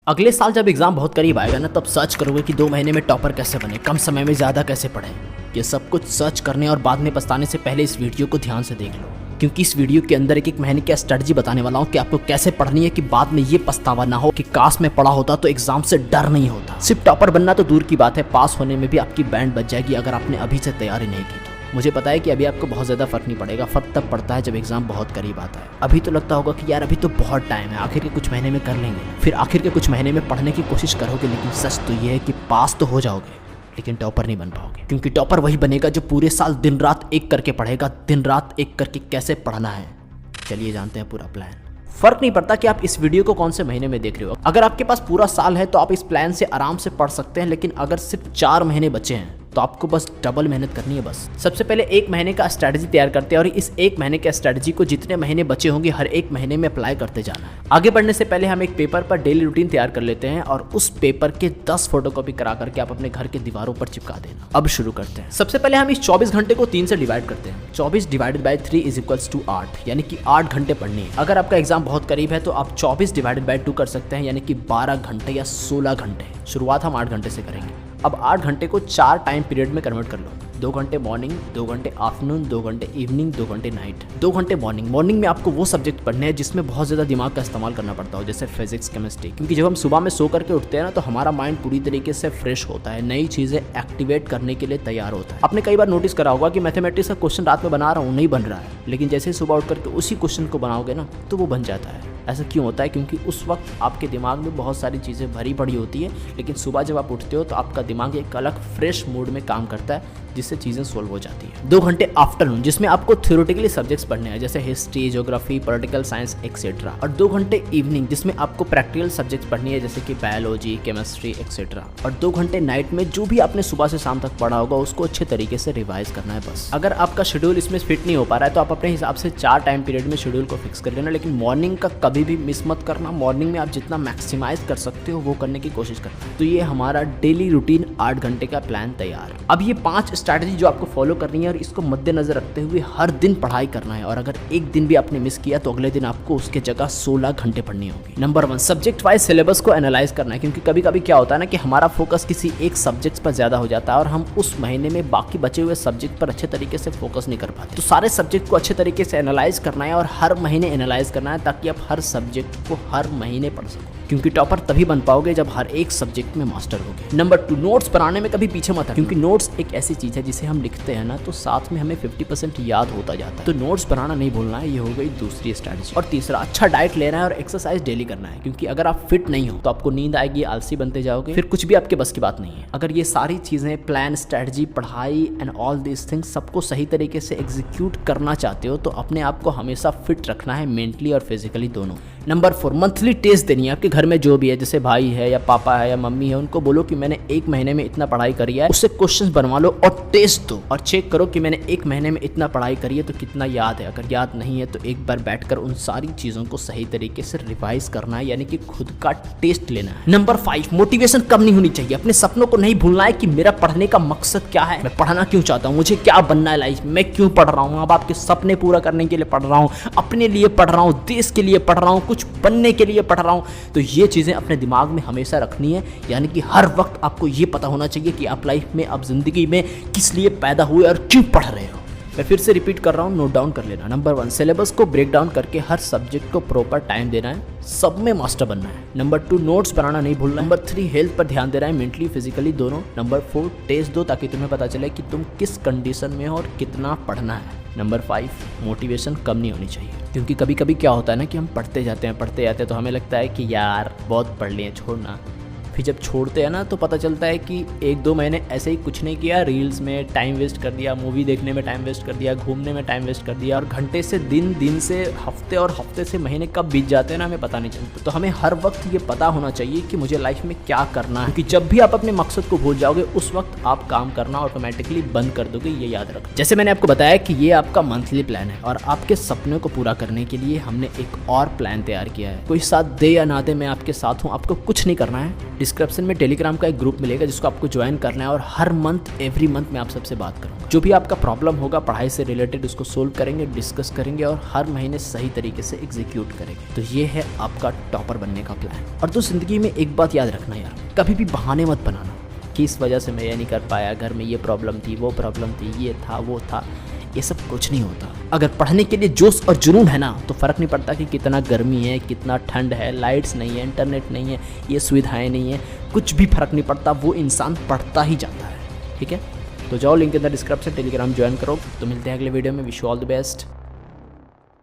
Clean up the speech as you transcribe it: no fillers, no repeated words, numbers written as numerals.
अगले साल जब एग्जाम बहुत करीब आएगा ना, तब सर्च करोगे कि 2 महीने में टॉपर कैसे बने, कम समय में ज़्यादा कैसे पढ़े। ये सब कुछ सर्च करने और बाद में पछताने से पहले इस वीडियो को ध्यान से देख लो, क्योंकि इस वीडियो के अंदर एक महीने की स्ट्रेटजी बताने वाला हूँ कि आपको कैसे पढ़नी है कि बाद में ये पछतावा ना हो कि काश में पढ़ा होता तो एग्जाम से डर नहीं होता। सिर्फ टॉपर बनना तो दूर की बात है, पास होने में भी आपकी बैंड बज जाएगी अगर आपने अभी से तैयारी नहीं की। मुझे पता है कि अभी आपको बहुत ज़्यादा फर्क नहीं पड़ेगा, फर्क तब पड़ता है जब एग्जाम बहुत करीब आता है। अभी तो लगता होगा कि यार अभी तो बहुत टाइम है, आखिर के कुछ महीने में कर लेंगे, फिर आखिर के कुछ महीने में पढ़ने की कोशिश करोगे, लेकिन सच तो ये है कि पास तो हो जाओगे लेकिन टॉपर नहीं बन पाओगे। क्योंकि टॉपर वही बनेगा जो पूरे साल दिन रात एक करके पढ़ेगा, दिन रात एक करके कैसे पढ़ना है। चलिए जानते हैं पूरा प्लान। फर्क नहीं पड़ता कि आप इस वीडियो को कौन से महीने में देख रहे हो, अगर आपके पास पूरा साल है तो आप इस प्लान से आराम से पढ़ सकते हैं, लेकिन अगर सिर्फ 4 महीने बचे हैं तो आपको बस डबल मेहनत करनी है। बस सबसे पहले 1 महीने का स्ट्रेटजी तैयार करते हैं और इस 1 महीने के स्ट्रेटजी को जितने महीने बचे होंगे हर 1 महीने में अप्लाई करते जाना है। आगे बढ़ने से पहले हम एक पेपर पर डेली रूटीन तैयार कर लेते हैं और उस पेपर के 10 फोटोकॉपी करा करके आप अपने घर के दीवारों पर चिपका देना। अब शुरू करते हैं। सबसे पहले हम इस 24 घंटे को 3 से डिवाइड करते हैं। 24 divided by 3 is equals to 8, यानी कि 8 घंटे पढ़नी है। अगर आपका एग्जाम बहुत करीब है तो आप 24 डिवाइडेड बाय 2 कर सकते हैं, यानी कि 12 घंटे या 16 घंटे। शुरुआत हम 8 घंटे से करेंगे। अब 8 घंटे को 4 टाइम पीरियड में कन्वर्ट कर लो। 2 घंटे मॉर्निंग, 2 घंटे आफ्टरनून, 2 घंटे इवनिंग, 2 घंटे नाइट। 2 घंटे मॉर्निंग में आपको वो सब्जेक्ट पढ़ने हैं जिसमें बहुत ज़्यादा दिमाग का इस्तेमाल करना पड़ता हो, जैसे फिजिक्स, केमिस्ट्री। क्योंकि जब हम सुबह में सो करके उठते हैं ना तो हमारा माइंड पूरी तरीके से फ्रेश होता है, नई चीज़ें एक्टिवेट करने के लिए तैयार होता है। आपने कई बार नोटिस करा होगा कि मैथमेटिक्स का क्वेश्चन रात में बना रहा हूँ, नहीं बन रहा है, लेकिन जैसे ही सुबह उठ करके उसी क्वेश्चन को बनाओगे ना तो वो बन जाता है। ऐसा क्यों होता है? क्योंकि उस वक्त आपके दिमाग में बहुत सारी चीज़ें भरी पड़ी होती है, लेकिन सुबह जब आप उठते हो तो आपका दिमाग एक अलग फ्रेश मूड में काम करता है, जिससे चीज़ें सोल्व हो जाती है। 2 घंटे आफ्टरनून, जिसमें आपको थ्योरेटिकली सब्जेक्ट्स पढ़ने हैं, जैसे history, geography, political science etcetera. और 2 घंटे इवनिंग, जिसमें आपको प्रैक्टिकल सब्जेक्ट्स पढ़नी है, जैसे कि बायोलॉजी, केमिस्ट्री एक्सेट्रा। और 2 घंटे नाइट में जो भी आपने सुबह से शाम तक पढ़ा होगा उसको अच्छे तरीके से रिवाइज करना है बस। अगर आपका शेड्यूल इसमें फिट नहीं हो पा रहा है तो आप अपने हिसाब से 4 टाइम पीरियड में शेड्यूल को फिक्स कर लेना, लेकिन मॉर्निंग का कभी भी मिस मत करना। मॉर्निंग में आप जितना मैक्सिमाइज कर सकते हो वो करने की कोशिश करना। तो ये हमारा डेली रूटीन 8 घंटे का प्लान तैयार। अब ये 5 स्ट्रैटेजी जो आपको फॉलो करनी है और इसको मद्देनजर रखते हुए हर दिन पढ़ाई करना है, और अगर एक दिन भी आपने मिस किया तो अगले दिन आपको उसके जगह 16 घंटे पढ़नी होगी। नंबर 1, सब्जेक्ट वाइज सिलेबस को एनालाइज करना है, क्योंकि कभी कभी क्या होता है ना कि हमारा फोकस किसी एक सब्जेक्ट पर ज्यादा हो जाता है और हम उस महीने में बाकी बचे हुए सब्जेक्ट पर अच्छे तरीके से फोकस नहीं कर पाते। तो सारे सब्जेक्ट को अच्छे तरीके से एनालाइज करना है और हर महीने एनालाइज करना है, ताकि आप हर सब्जेक्ट को हर महीने पढ़ सको, क्योंकि टॉपर तभी बन पाओगे जब हर एक सब्जेक्ट में मास्टर होगे। नंबर 2, नोट्स बनाने में कभी पीछे मत हटना, क्योंकि नोट्स एक ऐसी चीज है जिसे हम लिखते हैं ना तो साथ में हमें 50% याद होता जाता है। तो नोट्स बनाना नहीं भूलना है, ये हो गई दूसरी स्ट्रैटेजी। और तीसरा, अच्छा डाइट लेना है और एक्सरसाइज डेली करना है, क्योंकि अगर आप फिट नहीं हो तो आपको नींद आएगी, आलसी बनते जाओगे, फिर कुछ भी आपके बस की बात नहीं है। अगर ये सारी चीजें, प्लान, स्ट्रैटेजी, पढ़ाई एंड ऑल दिस थिंग्स सबको सही तरीके से एग्जीक्यूट करना चाहते हो तो अपने आप को हमेशा फिट रखना है, मेंटली और फिजिकली दोनों। नंबर 4, मंथली टेस्ट देनी है। आपके घर में जो भी है, जैसे भाई है या पापा है या मम्मी है, उनको बोलो कि मैंने 1 महीने में इतना पढ़ाई करी है, उससे क्वेश्चंस बनवा लो और टेस्ट दो और चेक करो कि मैंने 1 महीने में इतना पढ़ाई करी है तो कितना याद है। अगर याद नहीं है तो एक बार बैठकर उन सारी चीजों को सही तरीके से रिवाइज करना है, यानी कि खुद का टेस्ट लेना है। नंबर 5, मोटिवेशन कम नहीं होनी चाहिए। अपने सपनों को नहीं भूलना है कि मेरा पढ़ने का मकसद क्या है, मैं पढ़ना क्यों चाहता हूँ, मुझे क्या बनना है लाइफ में, क्यों पढ़ रहा हूँ। अब आपके सपने पूरा करने के लिए पढ़ रहा हूँ, अपने लिए पढ़ रहा हूँ, देश के लिए पढ़ रहा हूँ, कुछ बनने के लिए पढ़ रहा हूं। तो ये चीजें अपने दिमाग में हमेशा रखनी है, यानी कि हर वक्त आपको ये पता होना चाहिए कि आप लाइफ में, आप जिंदगी में किस लिए पैदा हुए और क्यों पढ़ रहे हो। मैं फिर से रिपीट कर रहा हूं, नोट डाउन कर लेना। नंबर 1, सिलेबस को ब्रेक डाउन करके हर सब्जेक्ट को प्रॉपर टाइम देना है, सब में मास्टर बनना है। नंबर 2, नोट्स बनाना नहीं भूलना। नंबर 3, हेल्थ पर ध्यान देना है, मेंटली फिजिकली दोनों। नंबर 4, टेस्ट दो ताकि तुम्हें पता चले कि तुम किस कंडीशन में हो और कितना पढ़ना है। नंबर 5, मोटिवेशन कम नहीं होनी चाहिए, क्योंकि कभी कभी क्या होता है ना कि हम पढ़ते जाते हैं तो हमें लगता है कि यार बहुत पढ़ लिए, छोड़ना। फिर जब छोड़ते हैं ना तो पता चलता है कि 1-2 महीने ऐसे ही कुछ नहीं किया, रील्स में टाइम वेस्ट कर दिया, मूवी देखने में टाइम वेस्ट कर दिया, घूमने में टाइम वेस्ट कर दिया, और घंटे से दिन से हफ्ते और हफ्ते से महीने कब बीत जाते हैं ना हमें पता नहीं चलता। तो हमें हर वक्त ये पता होना चाहिए कि मुझे लाइफ में क्या करना है, क्योंकि जब भी आप अपने मकसद को भूल जाओगे उस वक्त आप काम करना ऑटोमेटिकली बंद कर दोगे, ये याद रखो। जैसे मैंने आपको बताया कि ये आपका मंथली प्लान है और आपके सपने को पूरा करने के लिए हमने एक और प्लान तैयार किया है। कोई साथ दे या ना दे, मैं आपके साथ हूँ, आपको कुछ नहीं करना है, डिस्क्रिप्शन में टेलीग्राम का एक ग्रुप मिलेगा जिसको आपको ज्वाइन करना है और हर मंथ एवरी मंथ मैं आप सबसे बात करूँगा। जो भी आपका प्रॉब्लम होगा पढ़ाई से रिलेटेड उसको सोल्व करेंगे, डिस्कस करेंगे और हर महीने सही तरीके से एग्जीक्यूट करेंगे। तो ये है आपका टॉपर बनने का प्लान। और तो ज़िंदगी में एक बात याद रखना यार, कभी भी बहाने मत बनाना कि इस वजह से मैं ये नहीं कर पाया, घर में ये प्रॉब्लम थी, वो प्रॉब्लम थी, ये था वो था। ये सब कुछ नहीं होता। अगर पढ़ने के लिए जोश और जुनून है ना तो फ़र्क नहीं पड़ता कि कितना गर्मी है, कितना ठंड है, लाइट्स नहीं है, इंटरनेट नहीं है, ये सुविधाएं नहीं है, कुछ भी फ़र्क नहीं पड़ता, वो इंसान पढ़ता ही जाता है। ठीक है, तो जाओ लिंक के अंदर डिस्क्रिप्शन, टेलीग्राम ज्वाइन करो। तो मिलते हैं अगले वीडियो में। Wish you all the best.